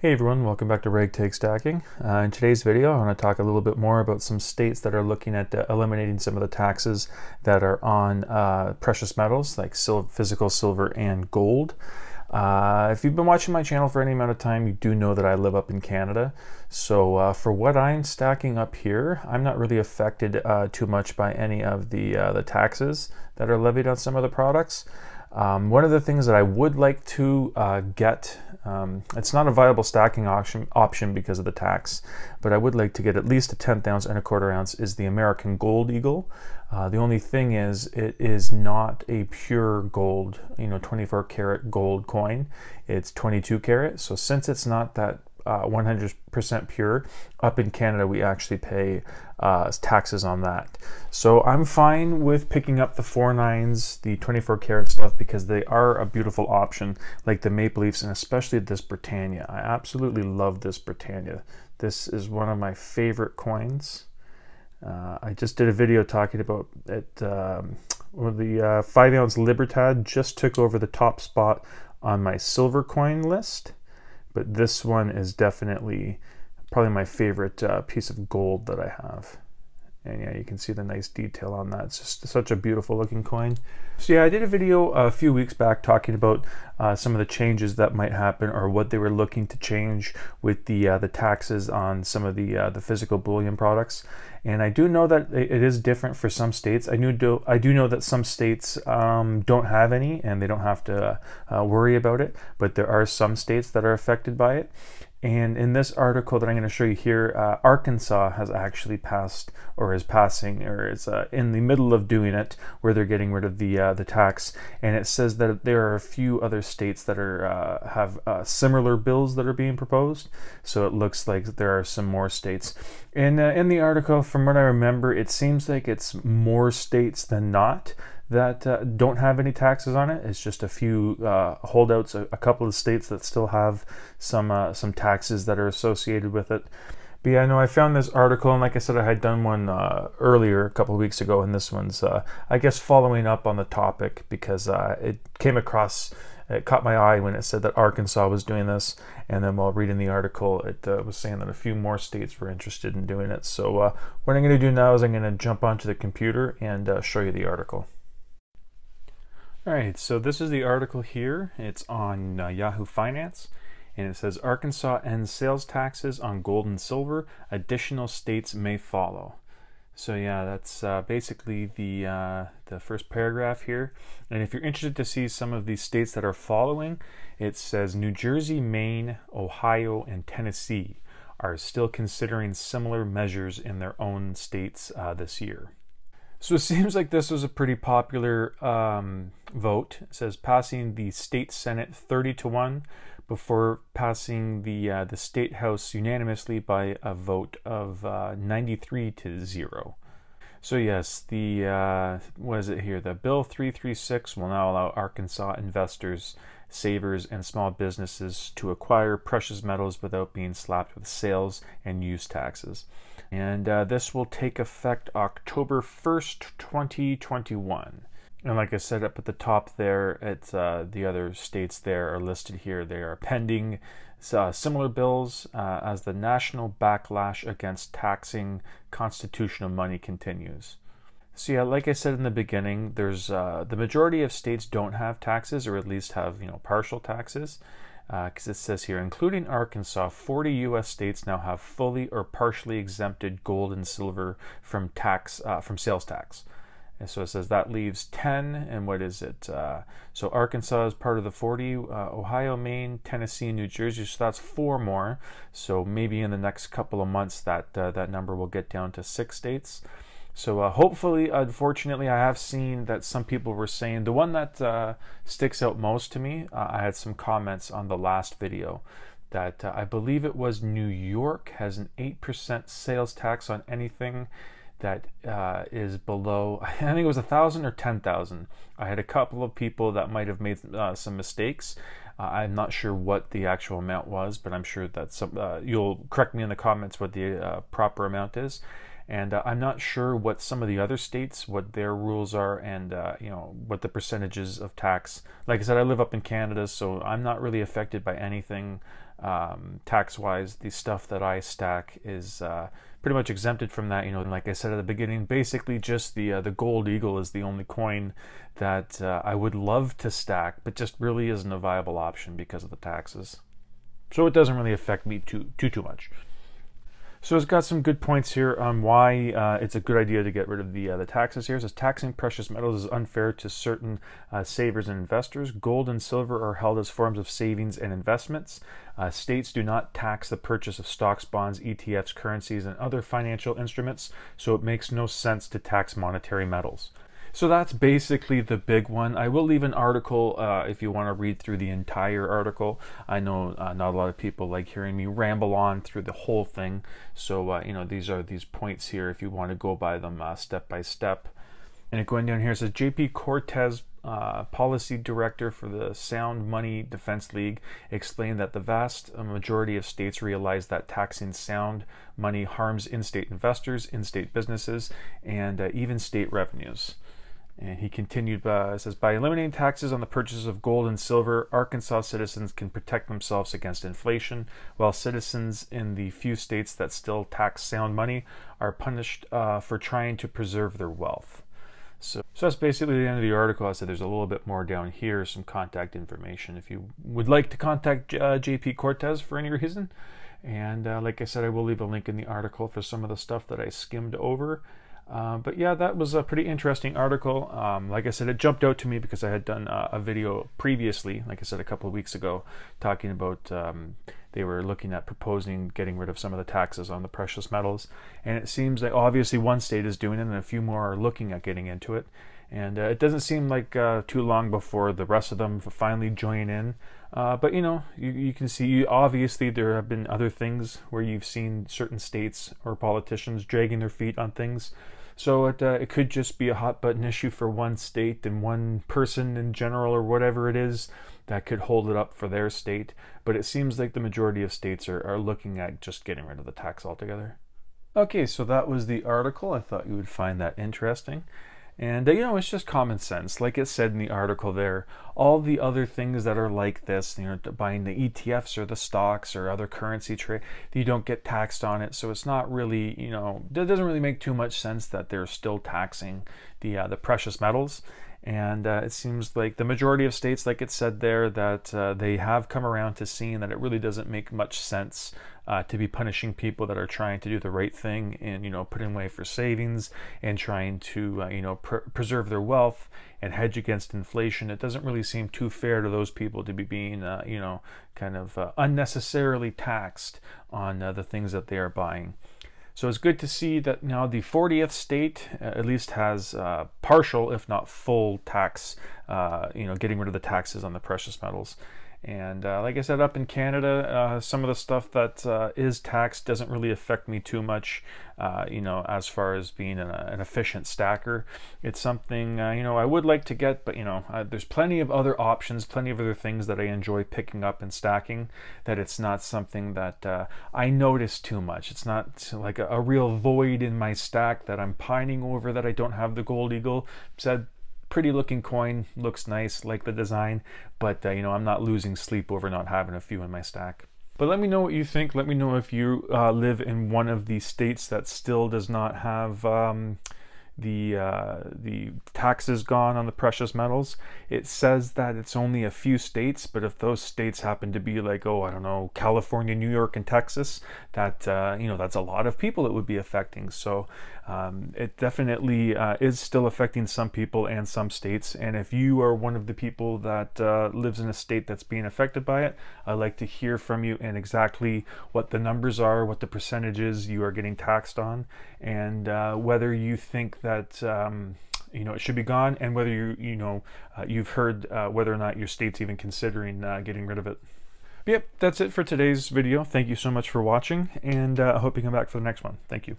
Hey everyone, welcome back to Ragtag Stacking. In today's video, I want to talk a little bit more about some states that are looking at eliminating some of the taxes that are on precious metals like physical silver and gold. If you've been watching my channel for any amount of time, you do know that I live up in Canada. So for what I'm stacking up here, I'm not really affected too much by any of the taxes that are levied on some of the products. One of the things that I would like to get, it's not a viable stacking option because of the tax, but I would like to get at least a 1/10 ounce and a 1/4 ounce, is the American Gold Eagle. The only thing is it is not a pure gold, 24 karat gold coin. It's 22 karat. So since it's not that 100% pure, up in Canada we actually pay taxes on that. So I'm fine with picking up the 4.9s, the 24 karat stuff, because they are a beautiful option, like the Maple Leafs and especially this Britannia. I absolutely love this Britannia. This is one of my favorite coins. I just did a video talking about it. One of the 5 ounce Libertad just took over the top spot on my silver coin list. But this one is definitely probably my favorite piece of gold that I have. And yeah, you can see the nice detail on that. It's just such a beautiful looking coin. So yeah, I did a video a few weeks back talking about some of the changes that might happen, or what they were looking to change with the taxes on some of the physical bullion products. And I do know that it is different for some states. I do know that some states don't have any, and they don't have to worry about it. But there are some states that are affected by it. And in this article that I'm going to show you here, Arkansas has actually passed, or is passing, or is in the middle of doing it, where they're getting rid of the tax. And it says that there are a few other states that are have similar bills that are being proposed. So it looks like there are some more states. And in the article, from what I remember, it seems like it's more states than not that don't have any taxes on it. It's just a few holdouts, a couple of states that still have some taxes that are associated with it. But yeah, no, I found this article, and like I said, I had done one earlier a couple of weeks ago, and this one's, I guess, following up on the topic, because it caught my eye when it said that Arkansas was doing this, and then while reading the article, it was saying that a few more states were interested in doing it. So what I'm going to do now is I'm going to jump onto the computer and show you the article. Alright, so this is the article here. It's on Yahoo Finance, and it says Arkansas ends sales taxes on gold and silver. Additional states may follow. So yeah, that's basically the first paragraph here. And if you're interested to see some of these states that are following, it says New Jersey, Maine, Ohio, and Tennessee are still considering similar measures in their own states this year. So it seems like this was a pretty popular vote. It says passing the state Senate 30-1 before passing the state House unanimously by a vote of 93-0. So yes, what is it here? The Bill 336 will now allow Arkansas investors, savers, and small businesses to acquire precious metals without being slapped with sales and use taxes. And this will take effect October 1st, 2021. And like I said up at the top there, it's the other states there are listed here. They are pending similar bills as the national backlash against taxing constitutional money continues. So yeah, like I said in the beginning, there's the majority of states don't have taxes, or at least have partial taxes. Because it says here, including Arkansas, 40 U.S. states now have fully or partially exempted gold and silver from sales tax. And so it says that leaves 10, and what is it? So Arkansas is part of the 40, Ohio, Maine, Tennessee, and New Jersey, so that's 4 more. So maybe in the next couple of months that number will get down to 6 states. So hopefully, unfortunately, I have seen that some people were saying, the one that sticks out most to me, I had some comments on the last video, that I believe it was New York has an 8% sales tax on anything that is below, I think it was 1,000 or 10,000. I had a couple of people that might have made some mistakes. I'm not sure what the actual amount was, but I'm sure that you'll correct me in the comments what the proper amount is. And I'm not sure what some of the other states, what their rules are, and what the percentages of tax. Like I said, I live up in Canada, so I'm not really affected by anything tax-wise, the stuff that I stack is pretty much exempted from that. And like I said at the beginning, basically just the gold eagle is the only coin that I would love to stack, but just really isn't a viable option because of the taxes. So it doesn't really affect me too much. So it's got some good points here on why it's a good idea to get rid of the taxes here. It says taxing precious metals is unfair to certain savers and investors. Gold and silver are held as forms of savings and investments. States do not tax the purchase of stocks, bonds, ETFs, currencies, and other financial instruments, so it makes no sense to tax monetary metals. So that's basically the big one. I will leave an article if you want to read through the entire article. I know not a lot of people like hearing me ramble on through the whole thing. So, these are these points here if you want to go by them step by step. And going down here, it says J.P. Cortez, policy director for the Sound Money Defense League, explained that the vast majority of states realize that taxing sound money harms in-state investors, in-state businesses, and even state revenues. And he continued, says, by eliminating taxes on the purchase of gold and silver, Arkansas citizens can protect themselves against inflation, while citizens in the few states that still tax sound money are punished for trying to preserve their wealth. So that's basically the end of the article. I said there's a little bit more down here, some contact information if you would like to contact J.P. Cortez for any reason. And like I said, I will leave a link in the article for some of the stuff that I skimmed over. But yeah, that was a pretty interesting article. Like I said, it jumped out to me because I had done a video previously, like I said, a couple of weeks ago, talking about they were looking at proposing getting rid of some of the taxes on the precious metals. And it seems like obviously one state is doing it and a few more are looking at getting into it. And it doesn't seem like too long before the rest of them finally join in. But you can see, obviously there have been other things where you've seen certain states or politicians dragging their feet on things. So it could just be a hot button issue for one state and one person in general or whatever it is that could hold it up for their state. But it seems like the majority of states are looking at just getting rid of the tax altogether. Okay, so that was the article. I thought you would find that interesting. And, it's just common sense. Like it said in the article there, all the other things that are like this, buying the ETFs or the stocks or other currency trade, you don't get taxed on it. So it's not really, it doesn't really make too much sense that they're still taxing the precious metals. And it seems like the majority of states, like it said there, that they have come around to seeing that it really doesn't make much sense to be punishing people that are trying to do the right thing and, putting away for savings and trying to, preserve their wealth and hedge against inflation. It doesn't really seem too fair to those people to be being, kind of unnecessarily taxed on the things that they are buying. So it's good to see that now the 40th state at least has partial, if not full tax, getting rid of the taxes on the precious metals. And like I said, up in Canada, some of the stuff that is taxed doesn't really affect me too much, as far as being an efficient stacker. It's something, I would like to get, but, there's plenty of other options, plenty of other things that I enjoy picking up and stacking, that it's not something that I notice too much. It's not like a real void in my stack that I'm pining over that I don't have the gold eagle. Said, pretty looking coin, looks nice, like the design, but I'm not losing sleep over not having a few in my stack. But let me know what you think. Let me know if you live in one of the states that still does not have the taxes gone on the precious metals. It says that it's only a few states, but if those states happen to be like, I don't know, California, New York, and Texas, that that's a lot of people it would be affecting. So it definitely is still affecting some people and some states. And if you are one of the people that lives in a state that's being affected by it, I'd like to hear from you and exactly what the numbers are, what the percentages you are getting taxed on, and whether you think that it should be gone, and whether you've heard whether or not your state's even considering getting rid of it. But yep, that's it for today's video. Thank you so much for watching, and I hope you come back for the next one. Thank you.